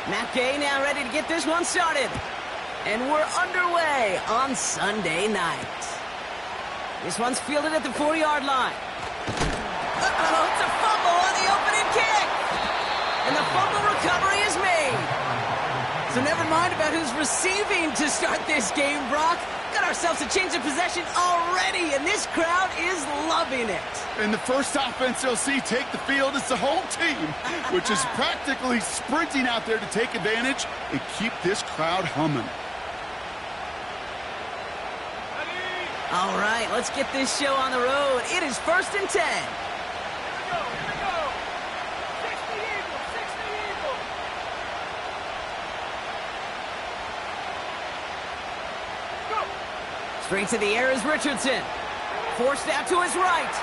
Matt Gay now ready to get this one started. And we're underway on Sunday night. This one's fielded at the 40-yard line. Uh-oh, it's a fumble on the opening kick. And the fumble recovery is made. So never mind about who's receiving to start this game, Brock. Got ourselves a change of possession already, and this crowd is loving it. And the first offense you'll see take the field is the home team, which is practically sprinting out there to take advantage and keep this crowd humming. All right, let's get this show on the road. It is 1st and 10. Here we go. 60 Eagles. Go. Straight to the air is Richardson. Forced out to his right.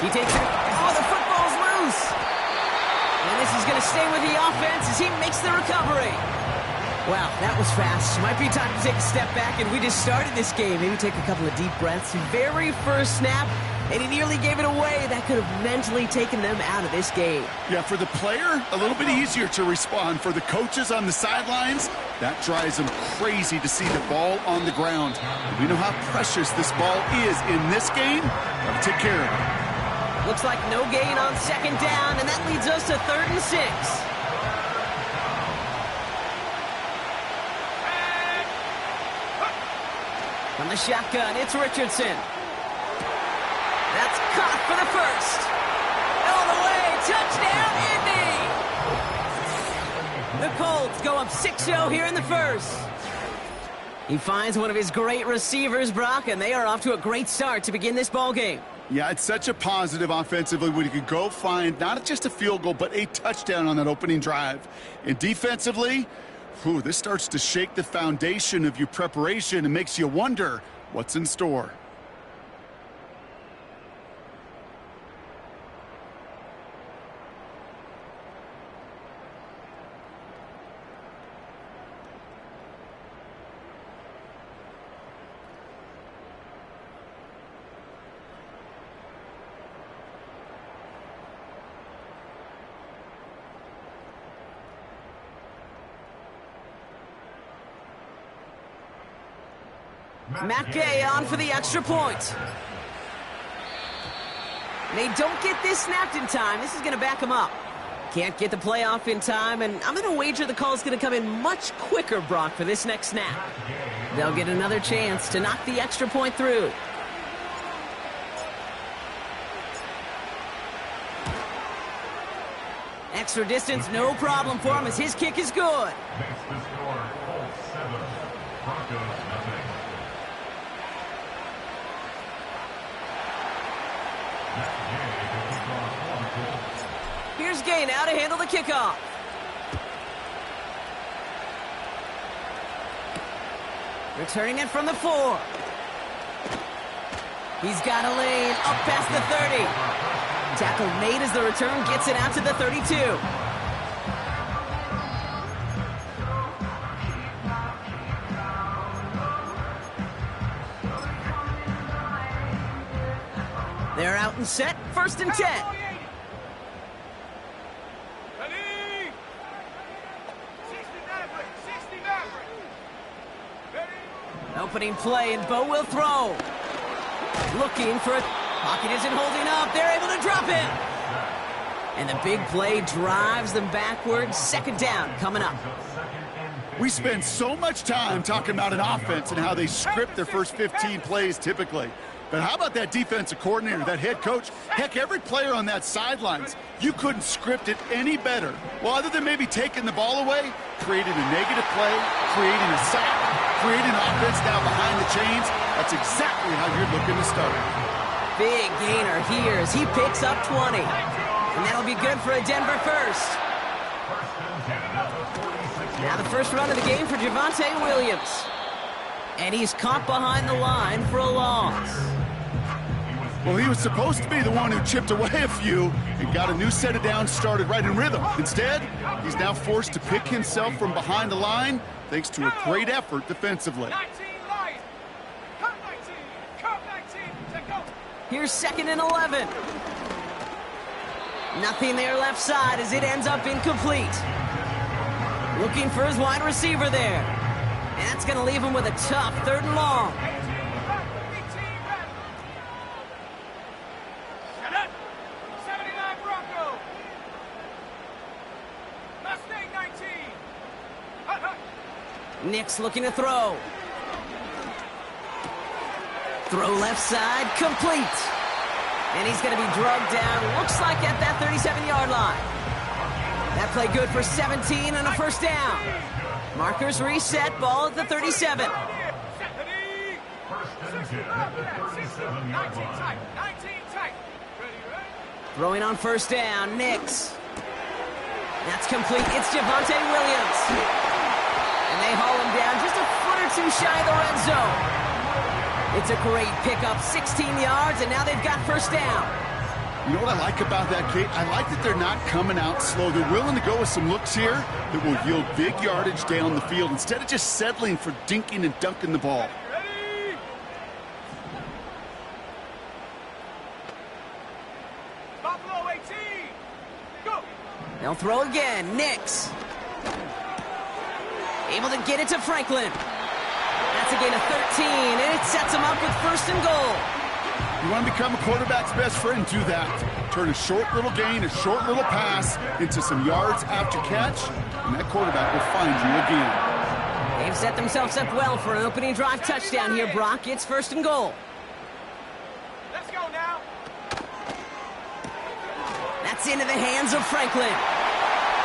He takes it. Oh, the football's loose. And this is going to stay with the offense as he makes the recovery. Wow, that was fast. Might be time to take a step back, and we just started this game. Maybe take a couple of deep breaths. Very first snap, and he nearly gave it away. That could have mentally taken them out of this game. Yeah, for the player, a little bit easier to respond. For the coaches on the sidelines, that drives them crazy to see the ball on the ground. We know how precious this ball is in this game. Got to take care of it. Looks like no gain on 2nd down, and that leads us to 3rd and 6. From the shotgun, it's Richardson. That's caught for the first. All the way, touchdown, Indy! The Colts go up 6-0 here in the first. He finds one of his great receivers, Brock, and they are off to a great start to begin this ball game. Yeah, it's such a positive offensively when you can go find not just a field goal, but a touchdown on that opening drive. And defensively, this starts to shake the foundation of your preparation and makes you wonder what's in store. Matt Gay on for the extra point. They don't get this snapped in time. This is going to back them up. Can't get the playoff in time, and I'm going to wager the call is going to come in much quicker, Brock, for this next snap. They'll get another chance to knock the extra point through. Extra distance, no problem for him as his kick is good. Makes the score Colts 7, Broncos nothing. Here's Gay now to handle the kickoff. Returning it from the 4. He's got a lane up past the 30. Tackle made as the return gets it out to the 32. They're out and set, 1st and 10. Opening play, and Bo will throw. Looking for it. Pocket isn't holding up. They're able to drop it. And the big play drives them backwards. 2nd down coming up. We spend so much time talking about an offense and how they script their first 15 plays typically. But how about that defensive coordinator, that head coach? Heck, every player on that sidelines, you couldn't script it any better. Well, other than maybe taking the ball away, creating a negative play, creating a sack, creating offense down behind the chains. That's exactly how you're looking to start. Big gainer here as he picks up 20. And that'll be good for a Denver first. Now the first run of the game for Javonte Williams. And he's caught behind the line for a loss. Well, he was supposed to be the one who chipped away a few and got a new set of downs started right in rhythm. Instead, he's now forced to pick himself from behind the line thanks to a great effort defensively. Here's 2nd and 11. Nothing there left side as it ends up incomplete. Looking for his wide receiver there. And that's going to leave him with a tough 3rd and long. Shut up! 79 Broncos! Mustang 19! Hut, hut. Nick's looking to throw. Throw left side, complete. And he's going to be drugged down, looks like at that 37-yard line. That play good for 17 and a 1st down. Markers reset, ball at the 37. First and 10 at the 37-yard line. 19 tight. Ready, ready? Throwing on 1st down, Nix. That's complete. It's Javonte Williams. And they haul him down just a foot or two shy of the red zone. It's a great pickup, 16 yards, and now they've got 1st down. You know what I like about that, Kate? I like that they're not coming out slow. They're willing to go with some looks here that will yield big yardage down the field instead of just settling for dinking and dunking the ball. Ready? Buffalo 18! Go! They'll throw again. Nix. Able to get it to Franklin. That's a gain of 13, and it sets him up with 1st and goal. You want to become a quarterback's best friend, do that. Turn a short little gain, a short little pass into some yards after catch, and that quarterback will find you again. They've set themselves up well for an opening drive touchdown here, Brock. It's 1st and goal. Let's go now! That's into the hands of Franklin.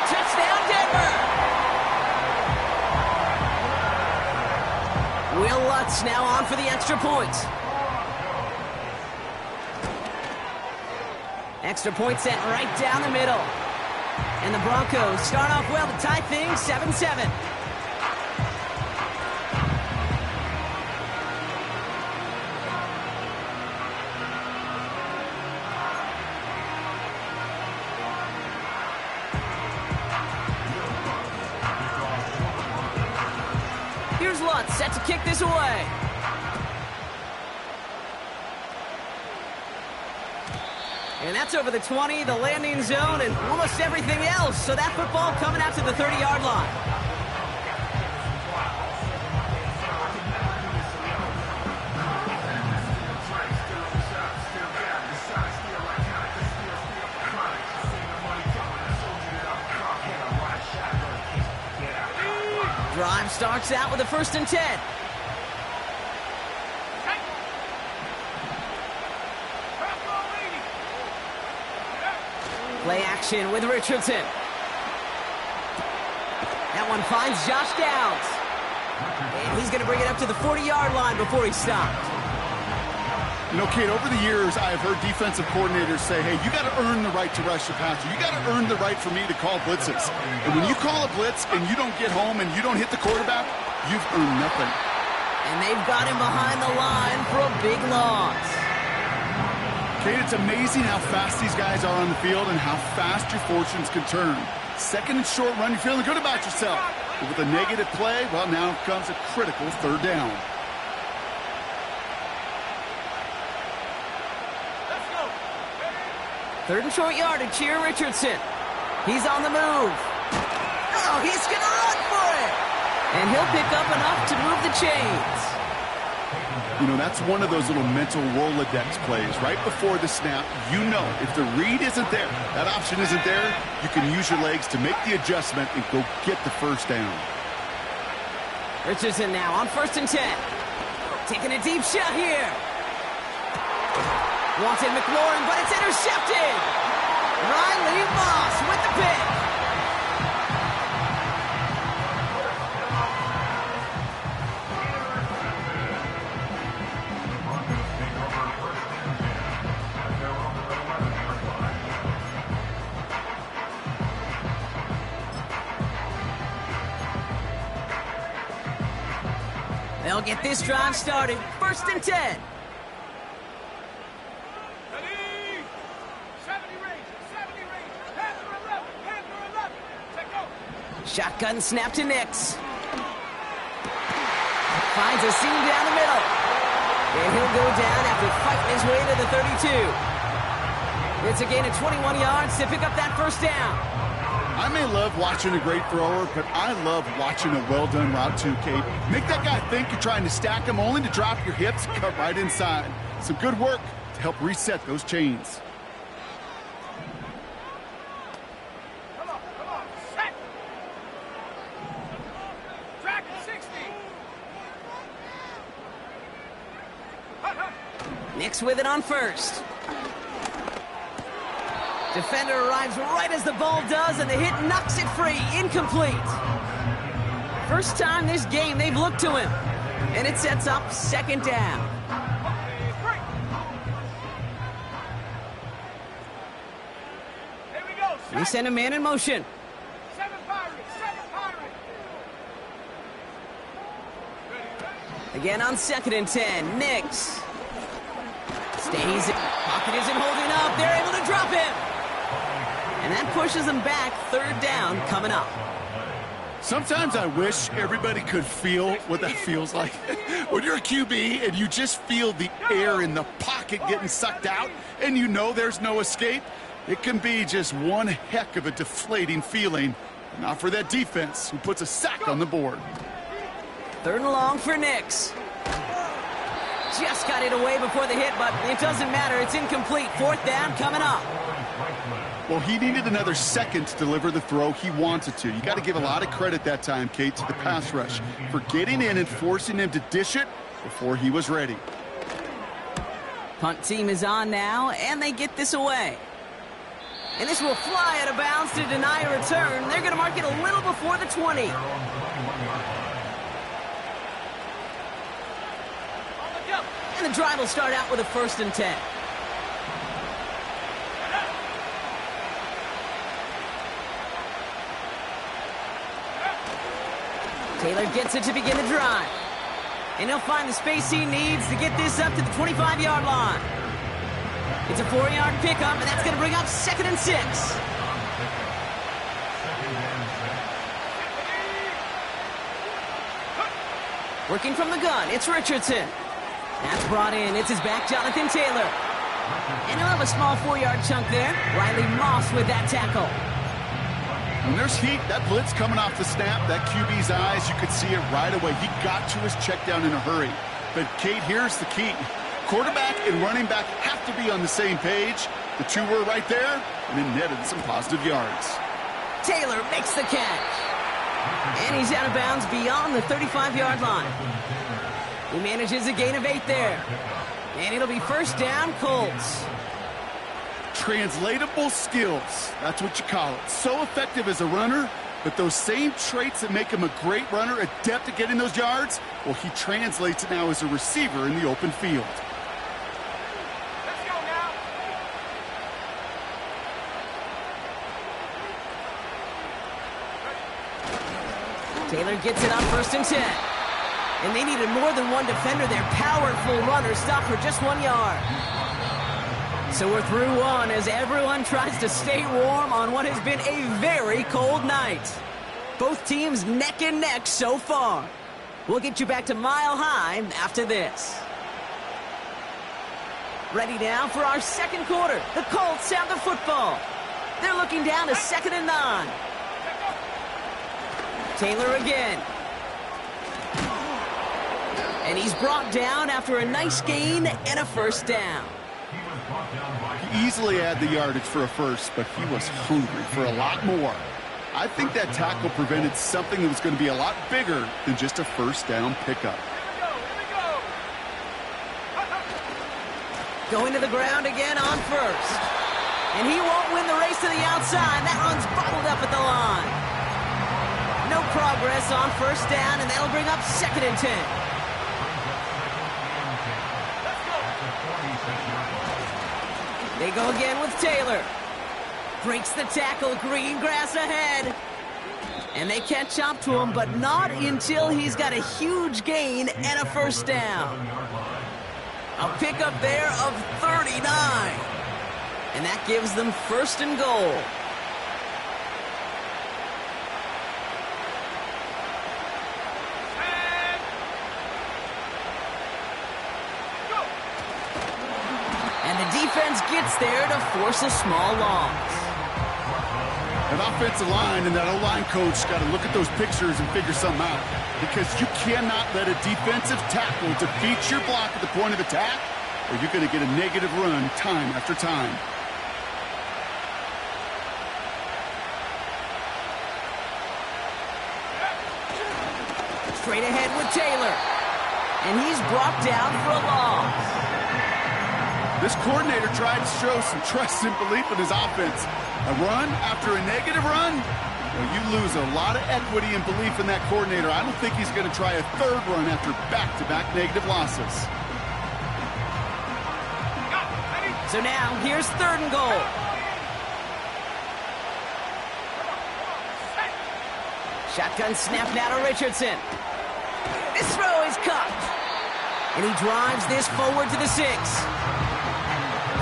Touchdown, Denver! Will Lutz now on for the extra point. Extra point set right down the middle. And the Broncos start off well to tie things 7-7. Here's Lutz set to kick this away. And that's over the 20, the landing zone, and almost everything else. So that football coming out to the 30-yard line. Drive starts out with a 1st and 10. Play action with Richardson. That one finds Josh Downs. And he's going to bring it up to the 40-yard line before he stopped. You know, Kate, over the years, I've heard defensive coordinators say, hey, you got to earn the right to rush the passer. You got to earn the right for me to call blitzes. And when you call a blitz and you don't get home and you don't hit the quarterback, you've earned nothing. And they've got him behind the line for a big loss. Kate, it's amazing how fast these guys are on the field and how fast your fortunes can turn. 2nd and short run, you're feeling good about yourself. But with a negative play, well, now comes a critical 3rd down. Let's go! 3rd and short yardage here, Richardson. He's on the move. Oh, he's going to run for it. And he'll pick up enough to move the chains. You know, that's one of those little mental Rolodex plays. Right before the snap, you know if the read isn't there, that option isn't there, you can use your legs to make the adjustment and go get the 1st down. Richardson now on 1st and 10. Taking a deep shot here. Wanted McLaurin, but it's intercepted. Riley Moss with the pick. They'll get this drive started. 1st and 10. Ready? 70 range, 70 range. Panther 11, Panther 11. Take go. Shotgun snap to Nix. Finds a seam down the middle. And he'll go down after fighting his way to the 32. It's a gain of 21 yards to pick up that 1st down. I may love watching a great thrower, but I love watching a well-done route too, Kate. Make that guy think you're trying to stack him only to drop your hips and cut right inside. Some good work to help reset those chains. Come on, set. Track at 60. Nix with it on first. Defender arrives right as the ball does, and the hit knocks it free. Incomplete. First time this game they've looked to him. And it sets up second down. Here we go. They send a man in motion. 7 Pirates. Again on 2nd and 10. Nix. Stays in. Pocket isn't holding up. They're able to drop him. And that pushes them back. 3rd down coming up. Sometimes I wish everybody could feel what that feels like. When you're a QB and you just feel the air in the pocket getting sucked out and you know there's no escape, it can be just one heck of a deflating feeling. Not for that defense who puts a sack on the board. 3rd and long for Nix. Just got it away before the hit, but it doesn't matter. It's incomplete. 4th down coming up. Well, he needed another second to deliver the throw he wanted to. You got to give a lot of credit that time, Kate, to the pass rush for getting in and forcing him to dish it before he was ready. Punt team is on now, and they get this away. And this will fly out of bounds to deny a return. They're going to mark it a little before the 20. And the drive will start out with a 1st and 10. Taylor gets it to begin the drive. And he'll find the space he needs to get this up to the 25-yard line. It's a 4-yard pickup, and that's going to bring up 2nd and 6. Working from the gun, it's Richardson. That's brought in. It's his back, Jonathan Taylor. And he'll have a small 4-yard chunk there. Riley Moss with that tackle. When there's heat, that blitz coming off the snap, that QB's eyes, you could see it right away. He got to his check down in a hurry. But, Kate, here's the key. Quarterback and running back have to be on the same page. The two were right there, and it netted some positive yards. Taylor makes the catch. And he's out of bounds beyond the 35-yard line. He manages a gain of 8 there. And it'll be 1st down, Colts. Translatable skills, that's what you call it. So effective as a runner, but those same traits that make him a great runner, adept at getting those yards, well, he translates it now as a receiver in the open field. Let's go now. Taylor gets it on 1st and 10. And they needed more than one defender. Their powerful runner stopped for just 1 yard. So we're through one as everyone tries to stay warm on what has been a very cold night. Both teams neck and neck so far. We'll get you back to Mile High after this. Ready now for our 2nd quarter. The Colts have the football. They're looking down to 2nd and 9. Taylor again. And he's brought down after a nice gain and a 1st down. He easily had the yardage for a first, but he was hungry for a lot more. I think that tackle prevented something that was going to be a lot bigger than just a 1st down pickup. Going to the ground again on 1st. And he won't win the race to the outside. That one's bottled up at the line. No progress on 1st down, and that'll bring up 2nd and 10. They go again with Taylor. Breaks the tackle, green grass ahead. And they catch up to him, but not until he's got a huge gain and a 1st down. A pickup there of 39. And that gives them 1st and goal. And the defense gets there to force a small loss. That offensive line and that O-line coach got to look at those pictures and figure something out, because you cannot let a defensive tackle defeat your block at the point of attack, or you're going to get a negative run time after time. Straight ahead with Taylor. And he's brought down for a loss. This coordinator tried to show some trust and belief in his offense. A run after a negative run? Well, you lose a lot of equity and belief in that coordinator. I don't think he's going to try a third run after back-to-back negative losses. So now, here's 3rd and goal. Shotgun snap now to Richardson. This throw is caught. And he drives this forward to the 6.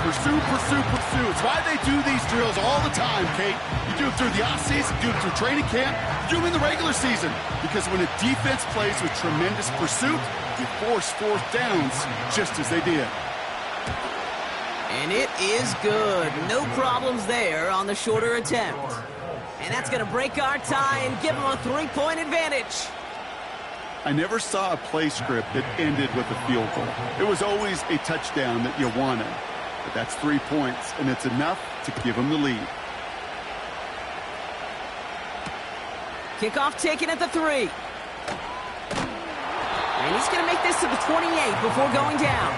Pursue, pursue, pursue. It's why they do these drills all the time, Kate. You do it through the offseason, do it through training camp, do them in the regular season. Because when a defense plays with tremendous pursuit, you force 4th downs just as they did. And it is good. No problems there on the shorter attempt. And that's going to break our tie and give them a 3-point advantage. I never saw a play script that ended with a field goal. It was always a touchdown that you wanted. But that's 3 points, and it's enough to give them the lead. Kickoff taken at the 3. And he's going to make this to the 28 before going down.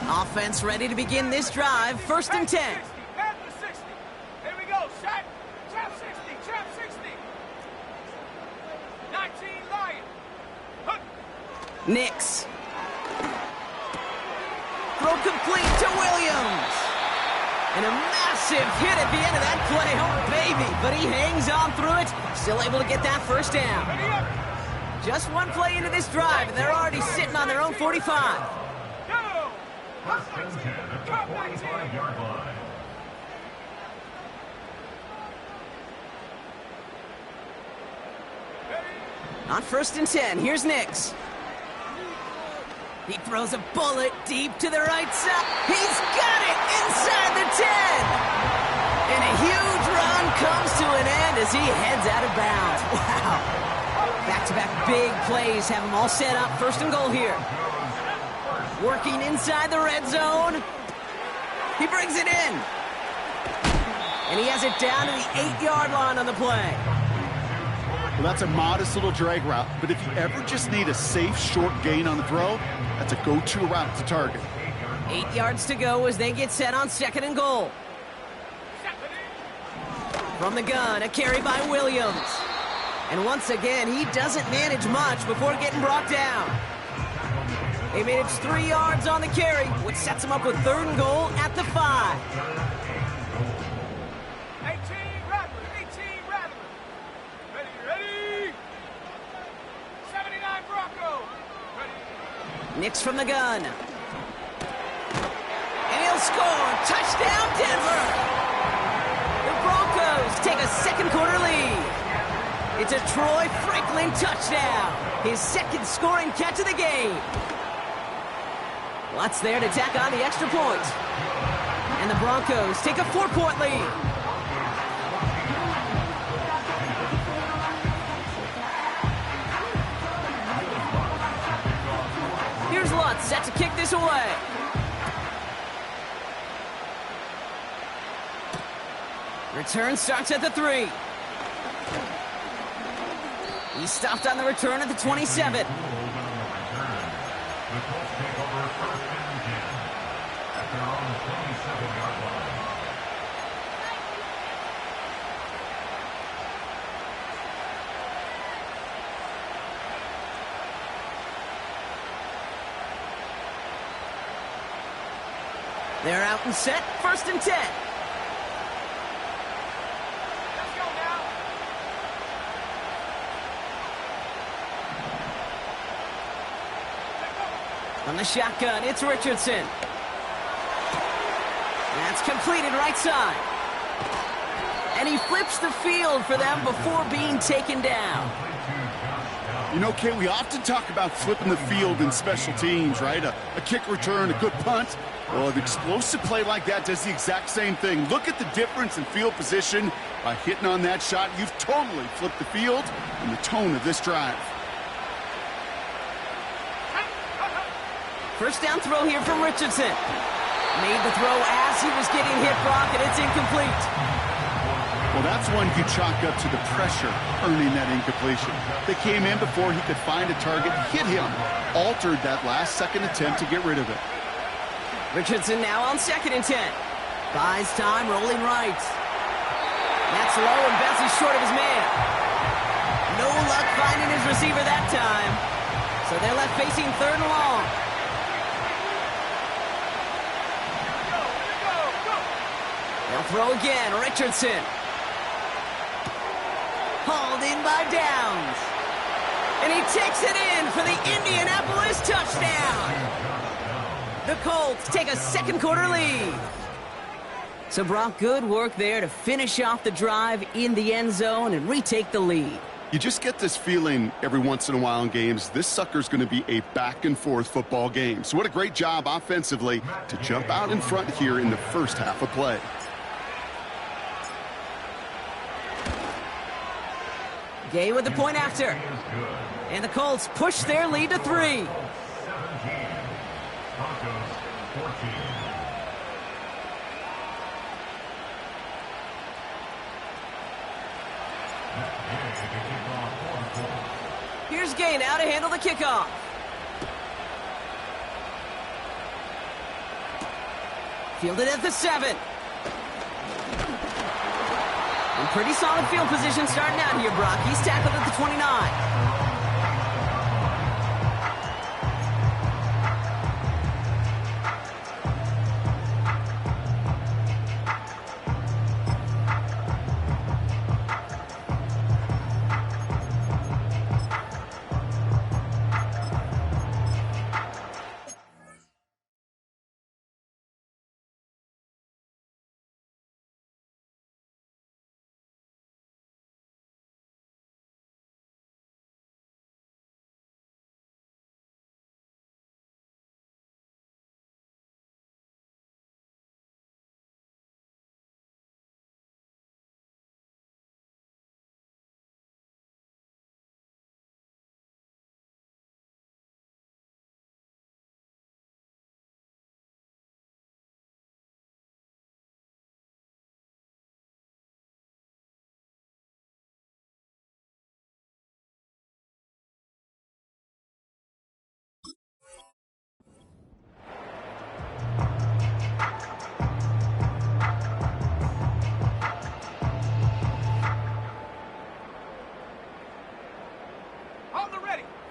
Offense ready to begin this drive. 1st and 10. At the 60. Here we go. Shot. Trap 60. Trap 60. 19 Lion. Hook. Nix. Throw complete to Williams. And a massive hit at the end of that play. Oh, baby. But he hangs on through it. Still able to get that 1st down. Just one play into this drive, and they're already sitting on their own 45. First and 10 at the 45-yard line. On 1st and 10, here's Nix. He throws a bullet deep to the right side. He's got it inside the 10. And a huge run comes to an end as he heads out of bounds. Wow. Back-to-back big plays have them all set up. 1st and goal here. Working inside the red zone. He brings it in. And he has it down to the 8-yard line on the play. Well, that's a modest little drag route, but if you ever just need a safe, short gain on the throw, that's a go-to route to target. 8 yards to go as they get set on 2nd and goal. From the gun, a carry by Williams. And once again, he doesn't manage much before getting brought down. They managed 3 yards on the carry, which sets him up with 3rd and goal at the 5. 18 Rattler. 18 Rattler. Ready, ready. 79 Broncos. Ready. Nix from the gun. And he'll score. Touchdown, Denver. The Broncos take a 2nd quarter lead. It's a Troy Franklin touchdown. His 2nd scoring catch of the game. Watts there to tack on the extra point. And the Broncos take a 4-point lead. Here's Lutz set to kick this away. Return starts at the 3. He stopped on the return at the 27. They're out and set. 1st and 10. Let's go now. On the shotgun, it's Richardson. That's completed right side. And he flips the field for them before being taken down. You know, Kay, we often talk about flipping the field in special teams, right? A kick return, a good punt. Well, an explosive play like that does the exact same thing. Look at the difference in field position. By hitting on that shot, you've totally flipped the field and the tone of this drive. First down throw here from Richardson. Made the throw as he was getting hit, Brock, and it's incomplete. Well, that's one you chalk up to the pressure earning that incompletion. They came in before he could find a target, hit him, altered that last-second attempt to get rid of it. Richardson now on 2nd and 10. Buys time, rolling right. That's low and bounces short of his man. No luck finding his receiver that time. So they're left facing 3rd and long. They'll throw again, Richardson. Hauled in by Downs. And he takes it in for the Indianapolis touchdown. The Colts take a 2nd quarter lead. So, Brock, good work there to finish off the drive in the end zone and retake the lead. You just get this feeling every once in a while in games, this sucker's going to be a back-and-forth football game. So what a great job offensively to jump out in front here in the first half of play. Gay with the point after. And the Colts push their lead to 3. 17. Broncos 14. Here's Gay now to handle the kickoff. Fielded at the 7. In pretty solid field position starting out here, Brock. He's tackled at the 29.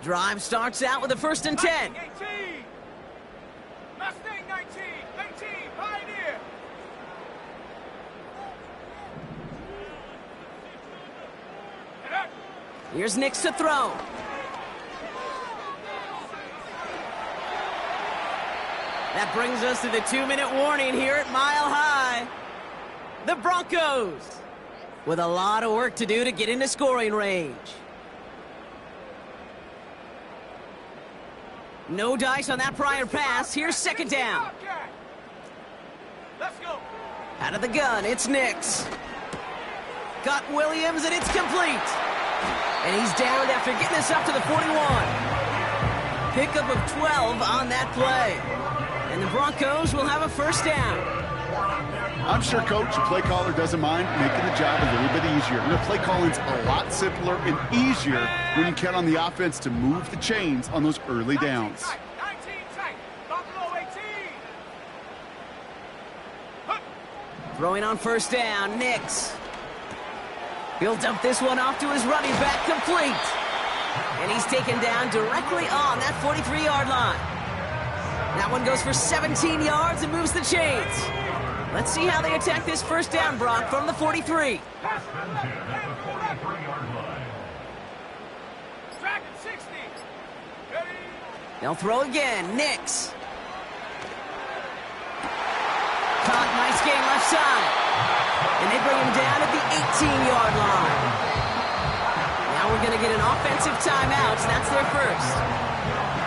Drive starts out with a 1st and 10. 18. Mustang 19. 19. Pioneer. Here's Nix to throw. That brings us to the 2-minute warning here at Mile High. The Broncos with a lot of work to do to get into scoring range. No dice on that prior pass. Here's 2nd down. Let's go. Out of the gun, it's Nix. Got Williams, and it's complete. And he's downed after getting this up to the 41. Pickup of 12 on that play. And the Broncos will have a 1st down. I'm sure, Coach, the play caller doesn't mind making the job a little bit easier. And the play calling's a lot simpler and easier when you count on the offense to move the chains on those early downs. 19 tight. Buffalo 18. Throwing on 1st down, Nix. Built up this one off to his running back, complete. And he's taken down directly on that 43-yard line. That one goes for 17 yards and moves the chains. Let's see how they attack this 1st down, Brock, from the 43. They'll throw again. Nix. Caught, nice game left side. And they bring him down at the 18-yard line. Now we're going to they get an offensive timeout, so that's their first.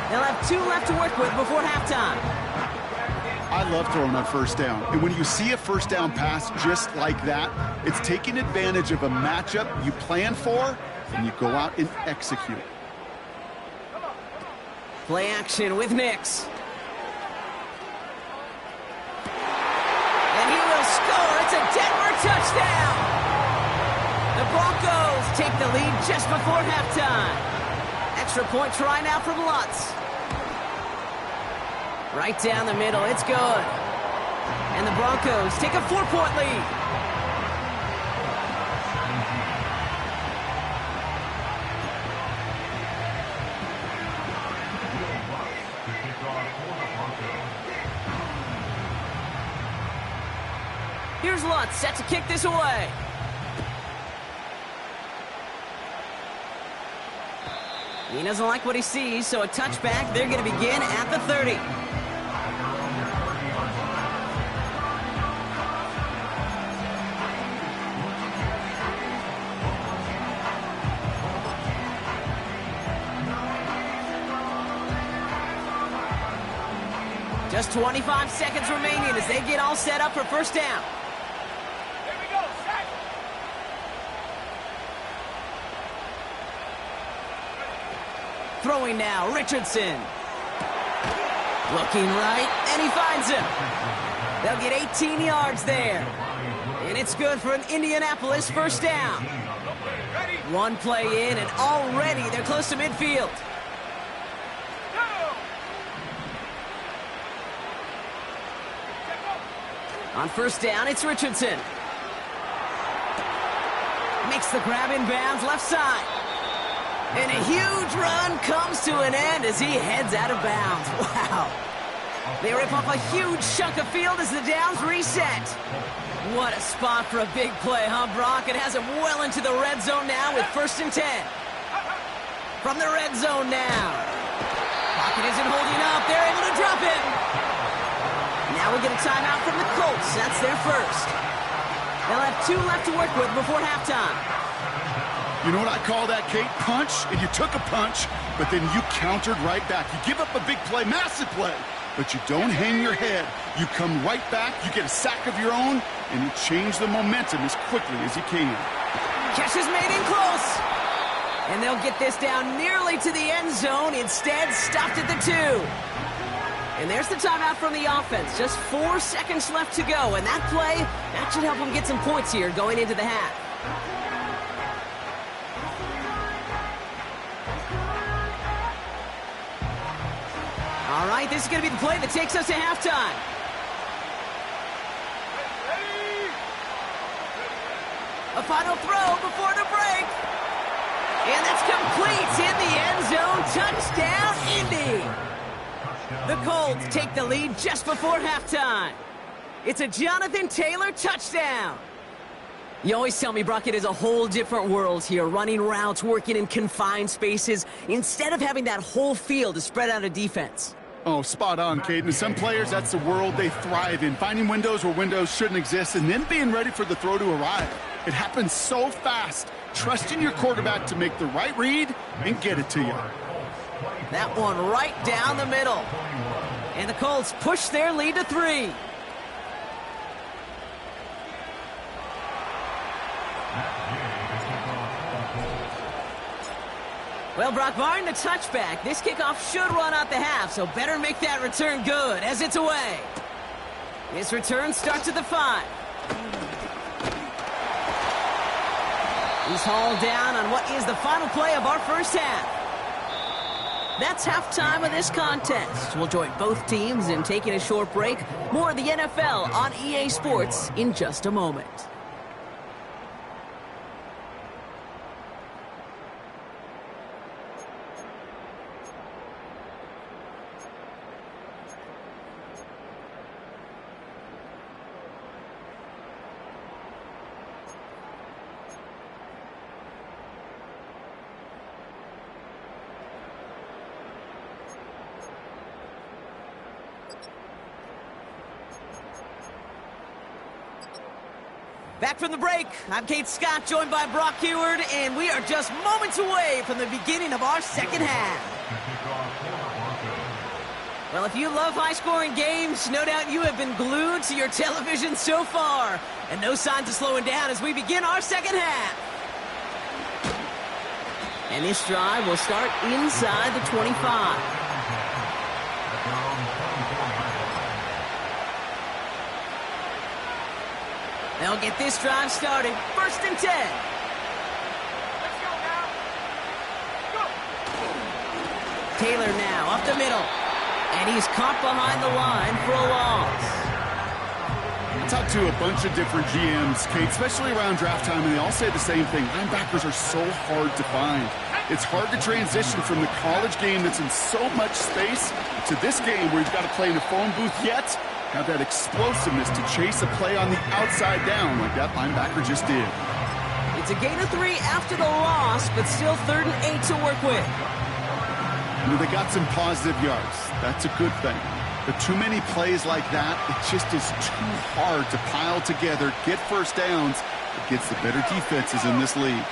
They'll have 2 left to work with before halftime. I love throwing on first down. And when you see a first down pass just like that, it's taking advantage of a matchup you plan for, and you go out and execute. Play action with Nix. And he will score. It's a Denver touchdown. The Broncos take the lead just before halftime. Extra point try now from Lutz. Right down the middle. It's good. And the Broncos take a 4-point lead. Here's Lutz, set to kick this away. He doesn't like what he sees, so a touchback. They're going to begin at the 30. Just 25 seconds remaining as they get all set up for first down. Here we go, set. Throwing now, Richardson. Looking right, and he finds him. They'll get 18 yards there. And it's good for an Indianapolis first down. Ready? 1 play in, and already they're close to midfield. On first down, it's Richardson. Makes the grab in bounds, left side. And a huge run comes to an end as he heads out of bounds. Wow. They rip off a huge chunk of field as the downs reset. What a spot for a big play, huh, Brock? It has him well into the red zone now with 1st and 10. From the red zone now. Pocket isn't holding up. They're able to drop him. Now we get a timeout from the Colts. That's their first. They'll have 2 left to work with before halftime. You know what I call that, Kate? Punch, and you took a punch, but then you countered right back. You give up a big play, massive play, but you don't hang your head. You come right back, you get a sack of your own, and you change the momentum as quickly as you can. Catch is made in close. And they'll get this down nearly to the end zone. Instead, stopped at the 2. And there's the timeout from the offense. Just 4 seconds left to go. And that play, that should help them get some points here going into the half. All right, this is going to be the play that takes us to halftime. A final throw before the break. And that's complete in the end zone. Touchdown, Indy. The Colts take the lead just before halftime. It's a Jonathan Taylor touchdown. You always tell me, Brock, it is a whole different world here, running routes, working in confined spaces, instead of having that whole field to spread out a defense. Oh, spot on, Caden. Some players, that's the world they thrive in, finding windows where windows shouldn't exist and then being ready for the throw to arrive. It happens so fast. Trusting your quarterback to make the right read and get it to you. That one right down the middle. And the Colts push their lead to 3. Well, Brock, barring the touchback, this kickoff should run out the half, so better make that return good as it's away. This return starts at the 5. He's hauled down on what is the final play of our first half. That's halftime of this contest. We'll join both teams in taking a short break. More of the NFL on EA Sports in just a moment. Back from the break, I'm Kate Scott, joined by Brock Heward, and we are just moments away from the beginning of our second half. Well, if you love high-scoring games, no doubt you have been glued to your television so far, and no signs of slowing down as we begin our second half. And this drive will start inside the 25. They'll get this drive started. 1st and 10. Let's go now. Go. Taylor now up the middle. And he's caught behind the line for a loss. I talked to a bunch of different GMs, Kate, especially around draft time, and they all say the same thing. Linebackers are so hard to find. It's hard to transition from the college game that's in so much space to this game where you've got to play in a phone booth, yet have that explosiveness to chase a play on the outside down like that linebacker just did. It's a gain of 3 after the loss, but still 3rd and 8 to work with. You know, they got some positive yards. That's a good thing. But too many plays like that, it just is too hard to pile together, get first downs against the better defenses in this league.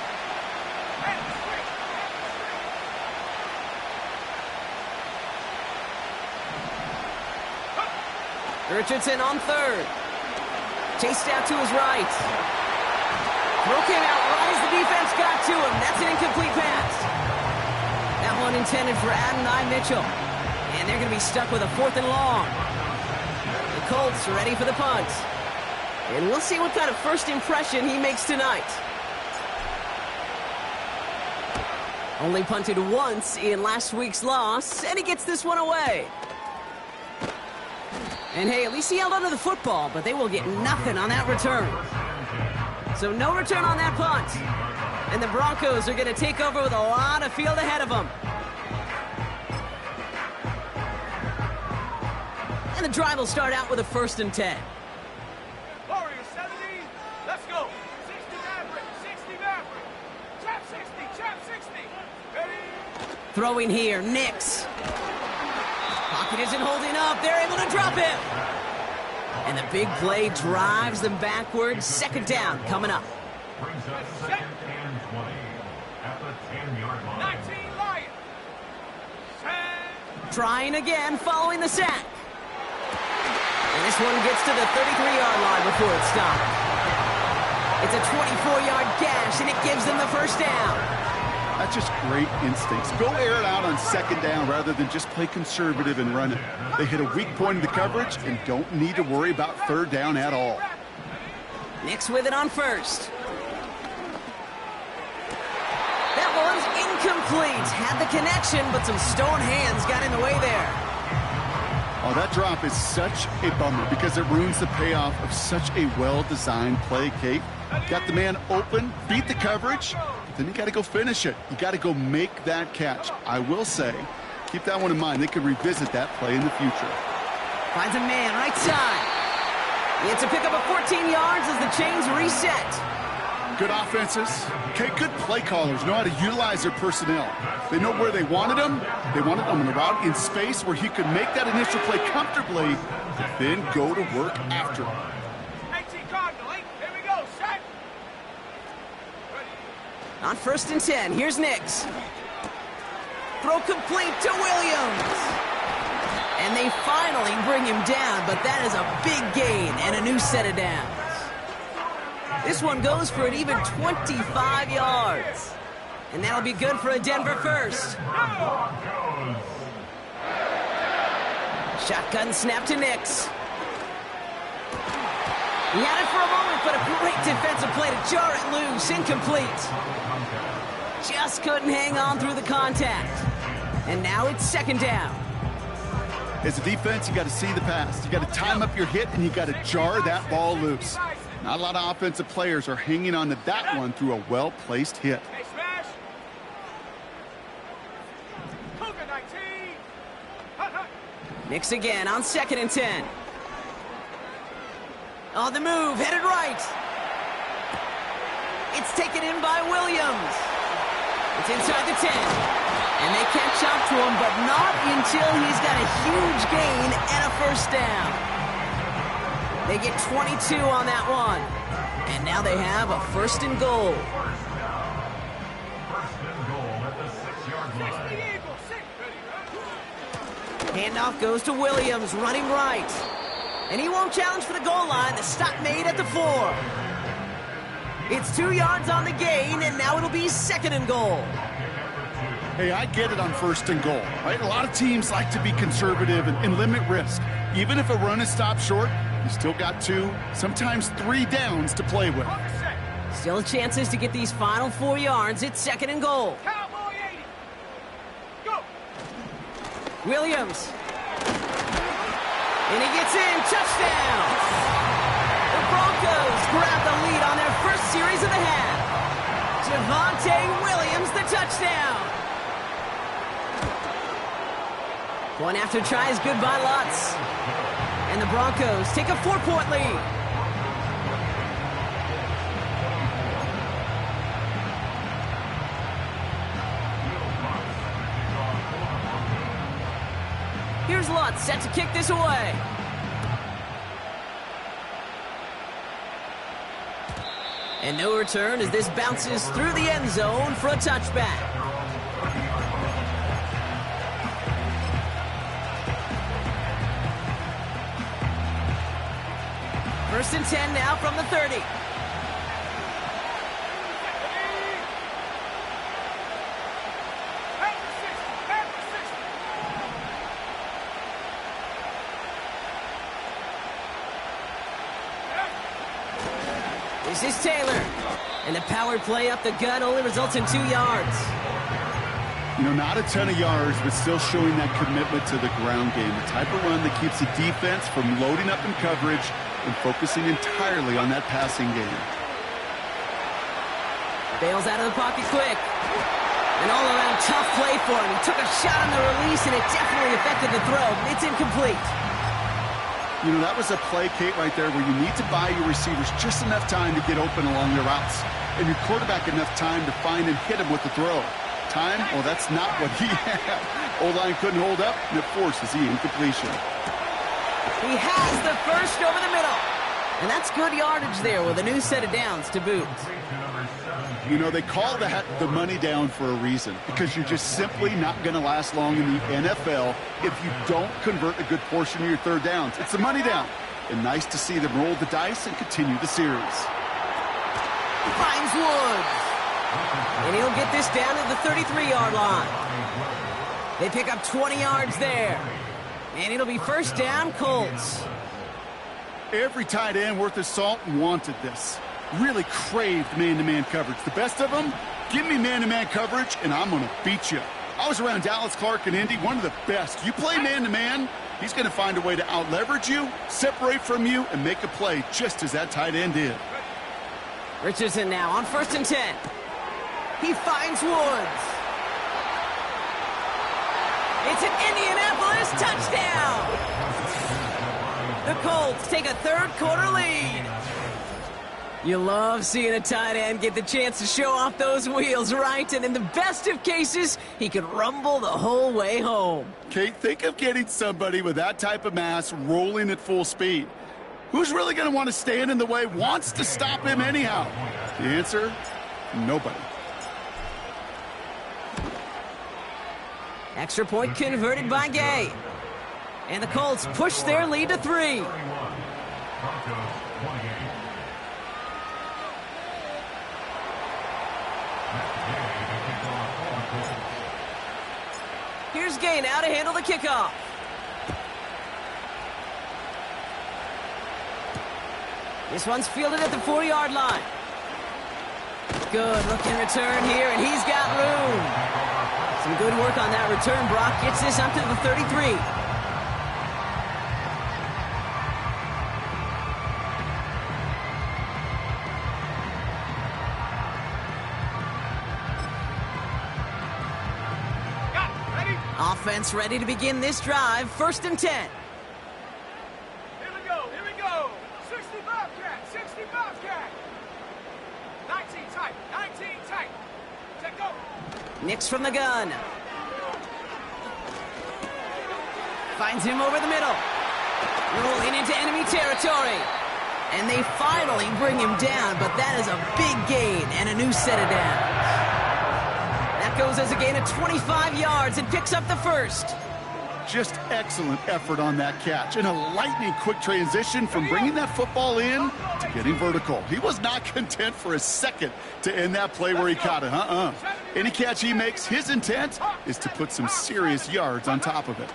Richardson on 3rd. Chased out to his right. Throw came out right as the defense got to him. That's an incomplete pass. That one intended for Adonai Mitchell. And they're going to be stuck with a 4th and long. The Colts are ready for the punt. And we'll see what kind of first impression he makes tonight. Only punted once in last week's loss, and he gets this one away. And hey, at least he held onto the football, but they will get nothing on that return. So no return on that punt. And the Broncos are going to take over with a lot of field ahead of them. And the drive will start out with a 1st and 10. Warriors 70. Let's go. 60 Maverick. 60 Maverick. Chap 60. Chap 60. Ready? Throwing here, Nix. Pocket isn't holding up. They're able to drop him. And the big play drives them backwards. 2nd down coming up. Brings us 2nd and 20 at the 10-yard line. 19 Lions. Set. Trying again following the sack. And this one gets to the 33-yard line before it's stopped. It's a 24-yard gash, and it gives them the 1st down. That's just great instincts. Go air it out on 2nd down rather than just play conservative and run it. They hit a weak point in the coverage and don't need to worry about 3rd down at all. Nix with it on 1st. That one's incomplete. Had the connection, but some stone hands got in the way there. Oh, that drop is such a bummer because it ruins the payoff of such a well-designed play, Kate. Got the man open, beat the coverage, but then you got to go finish it. You got to go make that catch. I will say, keep that one in mind. They could revisit that play in the future. Finds a man right side. It's a pickup of 14 yards as the chains reset. Good offenses. Okay, good play callers know how to utilize their personnel. They know where they wanted him. They wanted him in a route in space where he could make that initial play comfortably, then go to work after him. 18 Cardinal. Here we go. Set. On 1st and 10, here's Nix. Throw complete to Williams. And they finally bring him down, but that is a big gain and a new set of downs. This one goes for an even 25 yards. And that'll be good for a Denver 1st. Shotgun snap to Nix. He had it for a moment, but a great defensive play to jar it loose. Incomplete. Just couldn't hang on through the contact. And now it's 2nd down. As a defense, you got to see the pass. You got to time up your hit, and you got to jar that ball loose. Not a lot of offensive players are hanging on to that one through a well-placed hit. Hey, smash. Cougar 19. Hut, hut. Nix again on 2nd and 10. On the move, headed right. It's taken in by Williams. It's inside the 10. And they catch up to him, but not until he's got a huge gain and a 1st down. They get 22 on that one. And now they have a 1st and goal. First and goal at the 6-yard line. Handoff goes to Williams, running right. And he won't challenge for the goal line. The stop made at the 4. It's 2 yards on the gain, and now it'll be 2nd and goal. Hey, I get it on 1st and goal, right? A lot of teams like to be conservative and limit risk. Even if a run is stopped short, you still got 2, sometimes 3 downs to play with. Still chances to get these final 4 yards. It's 2nd and goal. Cowboy 80. Go. Williams. And he gets in. Touchdown. The Broncos grab the lead on their first series of the half. Javonte Williams, the touchdown. One after try is good by Lutz. And the Broncos take a 4-point lead. Here's Lutz set to kick this away. And no return as this bounces through the end zone for a touchback. First and 10 now from the 30. This is Taylor. And the power play up the gut only results in 2 yards. You know, not a ton of yards, but still showing that commitment to the ground game. The type of run that keeps the defense from loading up in coverage and focusing entirely on that passing game. Bails out of the pocket quick. An all-around tough play for him. He took a shot on the release, and it definitely affected the throw, but it's incomplete. You know, that was a play, Kate, right there where you need to buy your receivers just enough time to get open along their routes, and your quarterback enough time to find and hit him with the throw. Time? Well, that's not what he had. O-line couldn't hold up, and it forces the incompletion. He has the first over the middle. And that's good yardage there with a new set of downs to boot. You know, they call that the money down for a reason, because you're just simply not going to last long in the NFL if you don't convert a good portion of your third downs. It's the money down. And nice to see them roll the dice and continue the series. Finds Woods. And he'll get this down to the 33-yard line. They pick up 20 yards there. And it'll be first down, Colts. Every tight end worth his salt wanted this. Really craved man-to-man coverage. The best of them, give me man-to-man coverage, and I'm going to beat you. I was around Dallas Clark and Indy, one of the best. You play man-to-man, he's going to find a way to out-leverage you, separate from you, and make a play just as that tight end did. Richardson now on first and 10. He finds Woods. It's an Indianapolis touchdown. The Colts take a third-quarter lead. You love seeing a tight end get the chance to show off those wheels, right? And in the best of cases, he could rumble the whole way home. Kate, think of getting somebody with that type of mass rolling at full speed. Who's really going to want to stand in the way, wants to stop him anyhow? The answer, nobody. Extra point converted by Gay. And the Colts push their lead to 3. Here's Gay now to handle the kickoff. This one's fielded at the 4-yard line. Good looking return here, and he's got room. Some good work on that return. Brock gets this up to the 33. Offense ready to begin this drive. First and 10. Here we go, here we go. 65 cat, 65 cat. 19 tight, 19 tight. Check go. Nix from the gun. Finds him over the middle. Rolling into enemy territory. And they finally bring him down, but that is a big gain and a new set of downs. That goes as a gain of 25 yards and picks up the first. Just excellent effort on that catch. And a lightning quick transition from bringing that football in to getting vertical. He was not content for a second to end that play where he caught it. Any catch he makes, his intent is to put some serious yards on top of it.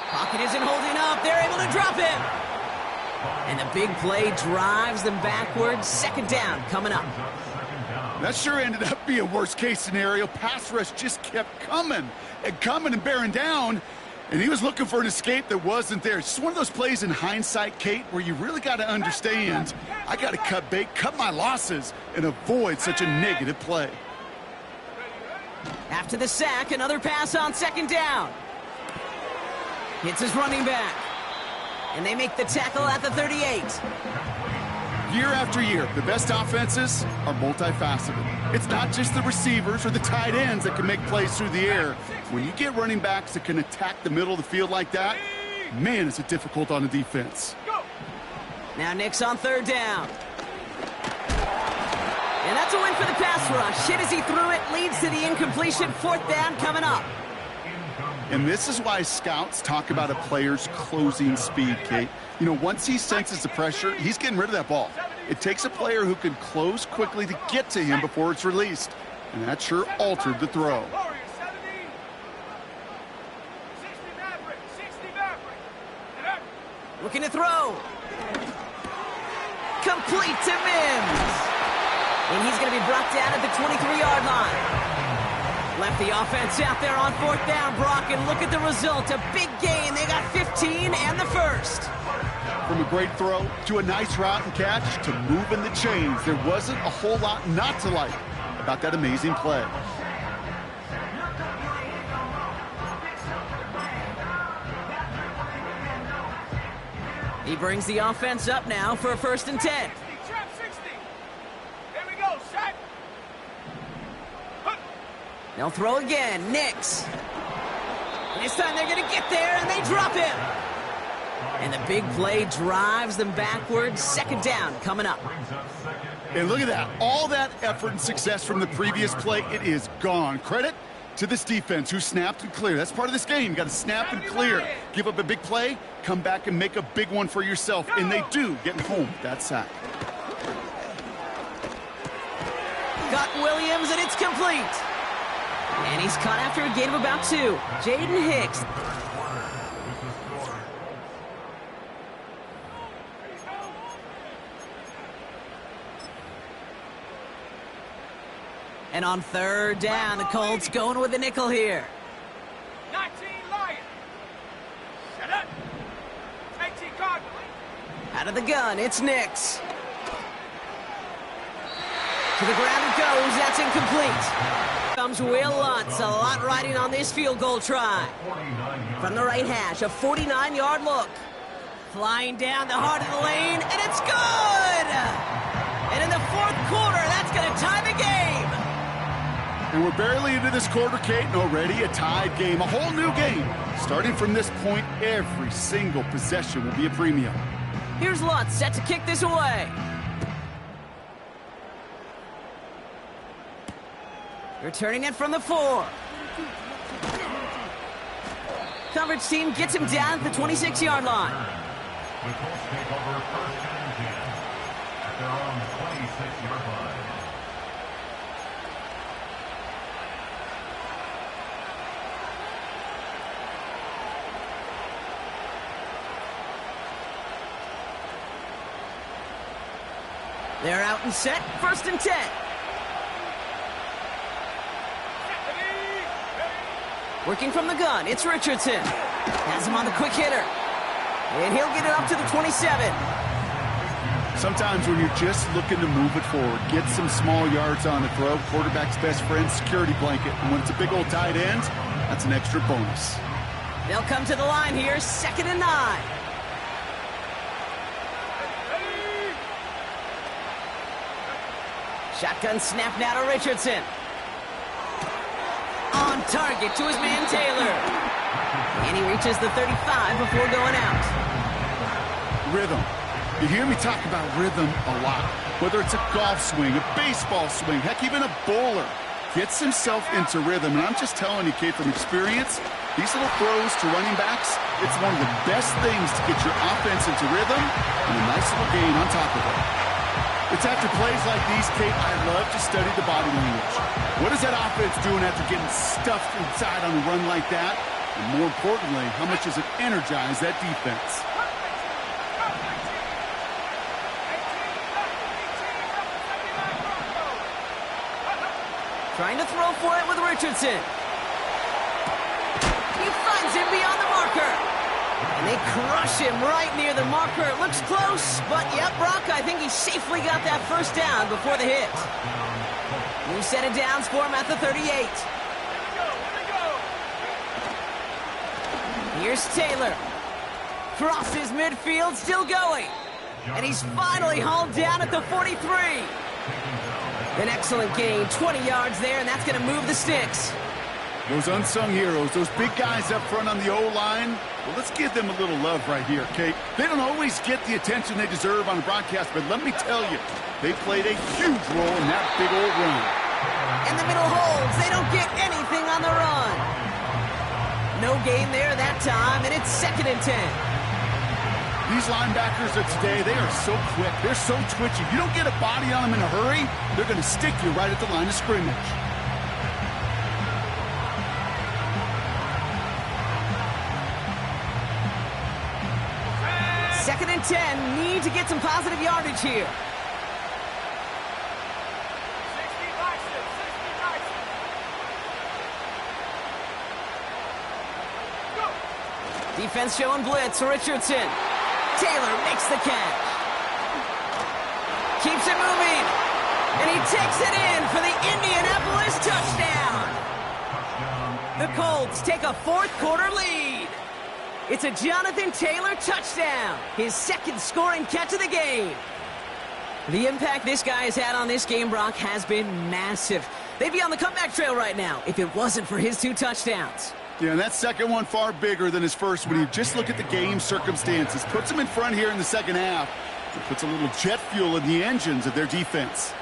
Pocket isn't holding up. They're able to drop him. And the big play drives them backwards. Second down coming up. That sure ended up being worst-case scenario. Pass rush just kept coming and bearing down, and he was looking for an escape that wasn't there. It's just one of those plays in hindsight, Kate, where you really got to understand, I got to cut bait, cut my losses, and avoid such a negative play. After the sack, another pass on second down. Hits his running back. And they make the tackle at the 38. Year after year, the best offenses are multifaceted. It's not just the receivers or the tight ends that can make plays through the air. When you get running backs that can attack the middle of the field like that, man, is it difficult on the defense. Now Nick's on third down. And that's a win for the pass rush. Hit as he threw it, leads to the incompletion. Fourth down coming up. And this is why scouts talk about a player's closing speed, Kate. You know, once he senses the pressure, he's getting rid of that ball. It takes a player who can close quickly to get to him before it's released. And that sure altered the throw. Looking to throw. Complete to Mims. And he's going to be brought down at the 23-yard line. Left the offense out there on fourth down, Brock, and look at the result. A big gain. They got 15 and the first. From a great throw to a nice route and catch to moving the chains, there wasn't a whole lot not to like about that amazing play. He brings the offense up now for a 1st and 10. They'll throw again. Nix. And this time they're going to get there, and they drop him. And the big play drives them backwards. Second down coming up. And look at that. All that effort and success from the previous play, it is gone. Credit to this defense who snapped and cleared. That's part of this game. You got to snap and clear. Give up a big play, come back and make a big one for yourself. And they do, getting home with that sack. Got Williams, and it's complete. And he's caught after a gain of about 2. Jaden Hicks. And on third down, the Colts going with the nickel here. 19 Lion. Set up. 18 Cardinal. Out of the gun, it's Nix. To the ground it goes. That's incomplete. Comes Will Lutz. A lot riding on this field goal try. From the right hash, a 49-yard look. Flying down the heart of the lane, and it's good! And in the fourth quarter, that's going to tie the game. And we're barely into this quarter, Kate, and already a tied game. A whole new game. Starting from this point, every single possession will be a premium. Here's Lutz set to kick this away. Returning it from the 4. Coverage team gets him down at the 26-yard line. The Colts take over 1st and 10 at their own 26-yard line. They're out and set. 1st and 10. Working from the gun, it's Richardson. Has him on the quick hitter. And he'll get it up to the 27. Sometimes when you're just looking to move it forward, get some small yards on the throw, quarterback's best friend, security blanket. And when it's a big old tight end, that's an extra bonus. They'll come to the line here, 2nd and 9. Shotgun snap now to Richardson. On target to his man Taylor. And he reaches the 35 before going out. Rhythm. You hear me talk about rhythm a lot. Whether it's a golf swing, a baseball swing, heck, even a bowler gets himself into rhythm. And I'm just telling you, Kate, from experience, these little throws to running backs, it's one of the best things to get your offense into rhythm and a nice little gain on top of it. It's after plays like these, Kate, I love to study the body language. What is that offense doing after getting stuffed inside on a run like that? And more importantly, how much does it energize that defense? Trying to throw for it with Richardson. He finds him beyond the marker. And they crush him right near the marker. It looks close, but yep, Brock, I think he safely got that first down before the hit. New set of downs for him at the 38. Here's Taylor. Crosses midfield, still going. And he's finally hauled down at the 43. An excellent gain, 20 yards there, and that's going to move the sticks. Those unsung heroes, those big guys up front on the O-line, well, let's give them a little love right here, Kate. They don't always get the attention they deserve on the broadcast, but let me tell you, they played a huge role in that big old run. And the middle holds. They don't get anything on the run. No gain there that time, and it's 2nd and 10. These linebackers of today, they are so quick. They're so twitchy. You don't get a body on them in a hurry, they're going to stick you right at the line of scrimmage. Second and 10. Need to get some positive yardage here. 60 Defense showing blitz. Richardson. Taylor makes the catch. Keeps it moving. And he takes it in for the Indianapolis touchdown. The Colts take a 4th quarter lead. It's a Jonathan Taylor touchdown. His 2nd scoring catch of the game. The impact this guy has had on this game, Brock, has been massive. They'd be on the comeback trail right now if it wasn't for his 2 touchdowns. Yeah, and that second one far bigger than his first when you just look at the game circumstances. Puts them in front here in the second half. It puts a little jet fuel in the engines of their defense.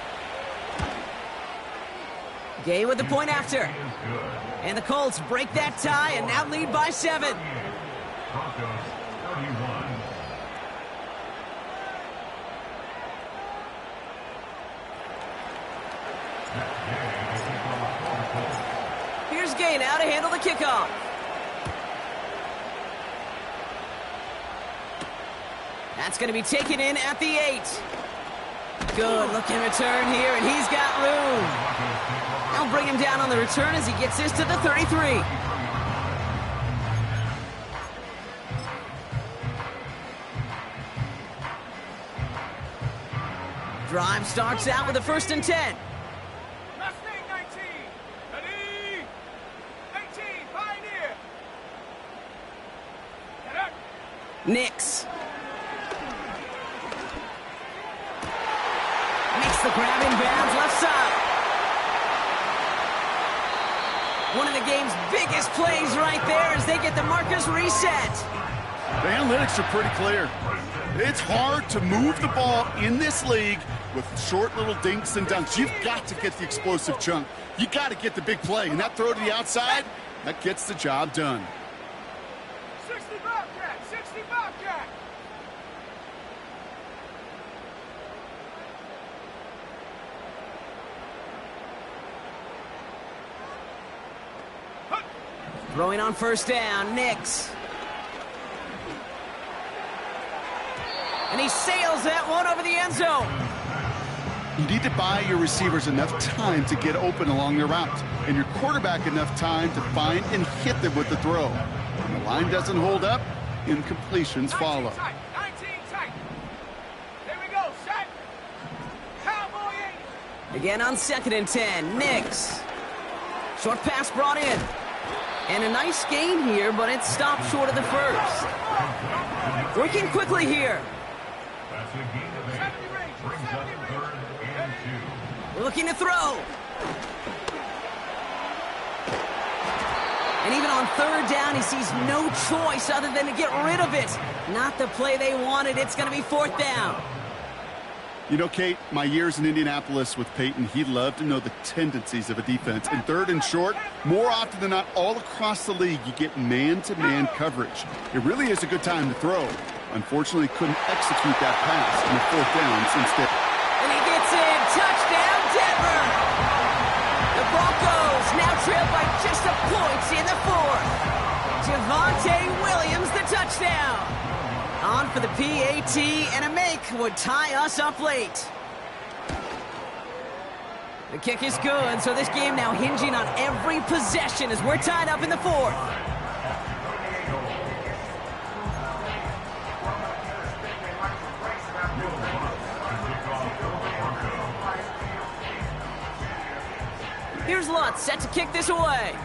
Gay with the point after. And the Colts break that tie and now lead by 7. Broncos 31. Here's Gay now to handle the kickoff. That's going to be taken in at the 8. Good looking return here, and he's got room. I'll bring him down on the return as he gets this to the 33. Drive starts out with a 1st and 10. Mustang 19. Ready? 18. Pioneer. Get up. Nix. Makes the grab in bounds left side. One of the game's biggest plays right there as they get the markers reset. The analytics are pretty clear. It's hard to move the ball in this league with short little dinks and dunks. You've got to get the explosive chunk. You got to get the big play. And that throw to the outside, that gets the job done. 60 Bobcat. 60 Bobcat. Throwing on 1st down, Nix. And he sails that one over the end zone. You need to buy your receivers enough time to get open along their route, and your quarterback enough time to find and hit them with the throw. When the line doesn't hold up, incompletions follow. 19 tight. There we go. Set. Cowboy 8. Again on 2nd and 10, Nix. Short pass brought in. And a nice gain here, but it stopped short of the 1st. Working quickly here. That's a gain of 8. Brings up 3rd and 2. Looking to throw. And even on third down, he sees no choice other than to get rid of it. Not the play they wanted. It's going to be fourth down. You know, Kate, my years in Indianapolis with Peyton, he loved to know the tendencies of a defense. In third and short, more often than not, all across the league, you get man-to-man coverage. It really is a good time to throw. Unfortunately, couldn't execute that pass on the fourth downs instead. And he gets in. Touchdown, Denver! The Broncos now trail by just a point in the fourth. Javonte Williams, the touchdown. On for the PAT, and a make would tie us up late. The kick is good, so this game now hinging on every possession as we're tied up in the fourth. Here's Lutz set to kick this away.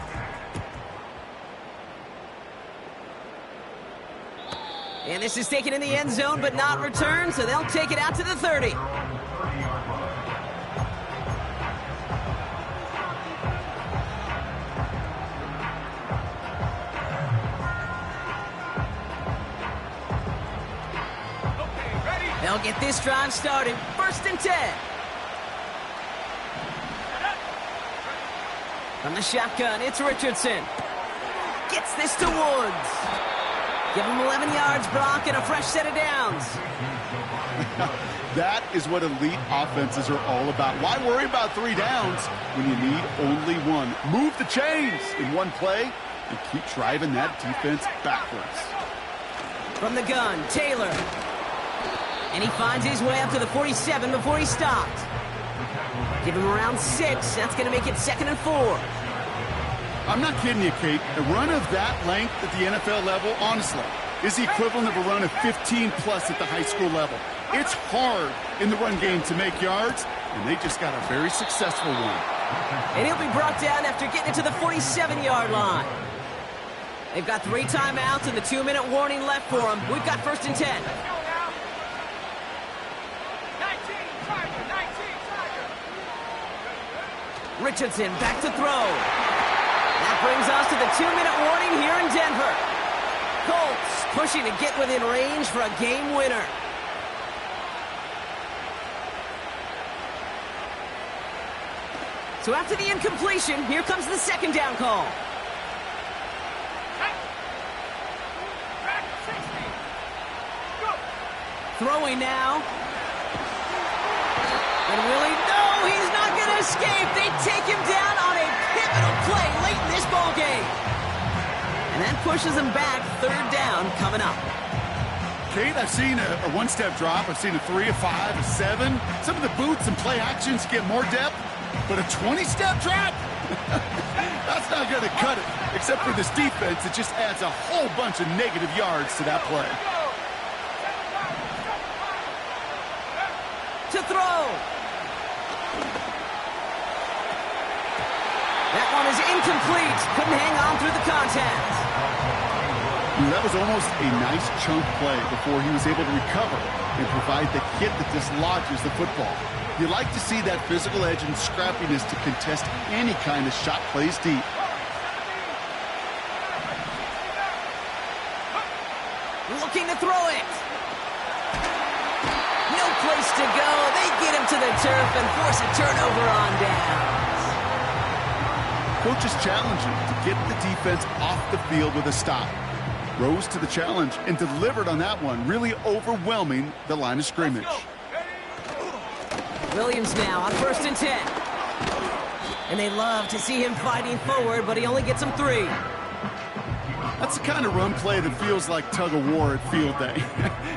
And this is taken in the end zone, but not returned, so they'll take it out to the 30. They'll get this drive started. First and 10. From the shotgun, it's Richardson. Gets this to Woods. Give him 11 yards, Brock, and a fresh set of downs. That is what elite offenses are all about. Why worry about 3 downs when you need only one? Move the chains in one play and keep driving that defense backwards. From the gun, Taylor. And he finds his way up to the 47 before he stopped. Give him around 6. That's going to make it 2nd and 4. I'm not kidding you, Kate. A run of that length at the NFL level, honestly, is the equivalent of a run of 15-plus at the high school level. It's hard in the run game to make yards, and they just got a very successful one. And he'll be brought down after getting it to the 47-yard line. They've got 3 timeouts and the 2-minute warning left for them. We've got 1st and 10. Richardson back to throw. That brings us to the 2-minute warning here in Denver. Colts pushing to get within range for a game winner. So after the incompletion, here comes the 2nd down call. Throwing now. And Willie, no, he's not going to escape. They take him down on a pivotal play late in this ball game. And that pushes him back. 3rd down coming up. Kate, I've seen a one-step drop. I've seen a 3, a 5, a 7. Some of the boots and play actions get more depth, but a 20-step drop? That's not going to cut it. Except for this defense, it just adds a whole bunch of negative yards to that play. To throw. That one is incomplete. Couldn't hang on through the contact. That was almost a nice chunk play before he was able to recover and provide the hit that dislodges the football. You like to see that physical edge and scrappiness to contest any kind of shot plays deep. Looking to throw it. No place to go. They get him to the turf and force a turnover on downs. Coach is challenging to get the defense off the field with a stop. Rose to the challenge and delivered on that one, really overwhelming the line of scrimmage. Williams now on 1st and 10. And they love to see him fighting forward, but he only gets them 3. That's the kind of run play that feels like tug-of-war at field day.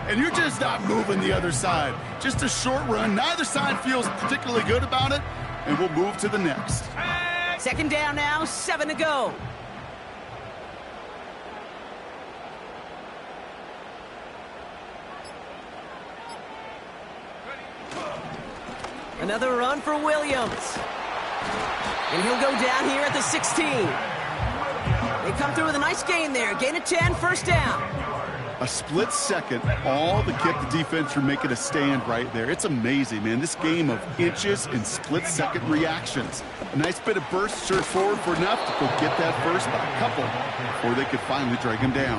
And you're just not moving the other side. Just a short run. Neither side feels particularly good about it, and we'll move to the next. 2nd down now, 7 to go. Another run for Williams. And he'll go down here at the 16. They come through with a nice gain there. Gain of 10, 1st down. A split second, all to keep the defense from making a stand right there. It's amazing, man. This game of inches and split-second reactions. A nice bit of burst, surge forward for enough to go get that first by a couple before they could finally drag him down.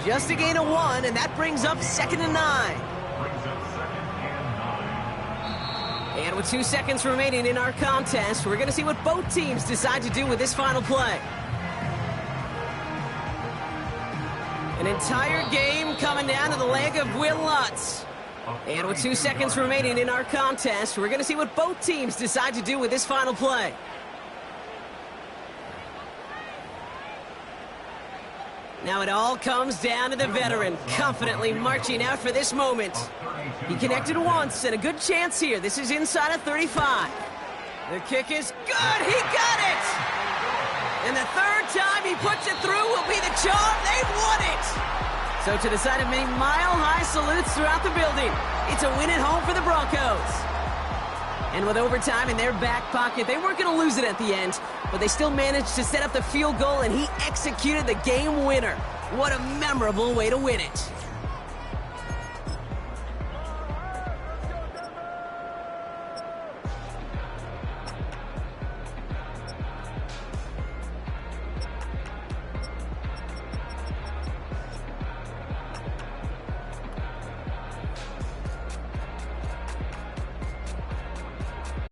Just a gain of 1, and that brings up 2nd and 9. And with 2 seconds remaining in our contest, we're going to see what both teams decide to do with this final play. An entire game coming down to the leg of Will Lutz. And with 2 seconds remaining in our contest, we're going to see what both teams decide to do with this final play. Now it all comes down to the veteran, confidently marching out for this moment. He connected once, and a good chance here. This is inside of 35. The kick is good. He got it! And the third time he puts it through will be the charm. They've won it! So to the side of many mile-high salutes throughout the building, it's a win at home for the Broncos. And with overtime in their back pocket, they weren't going to lose it at the end, but they still managed to set up the field goal, and he executed the game winner. What a memorable way to win it.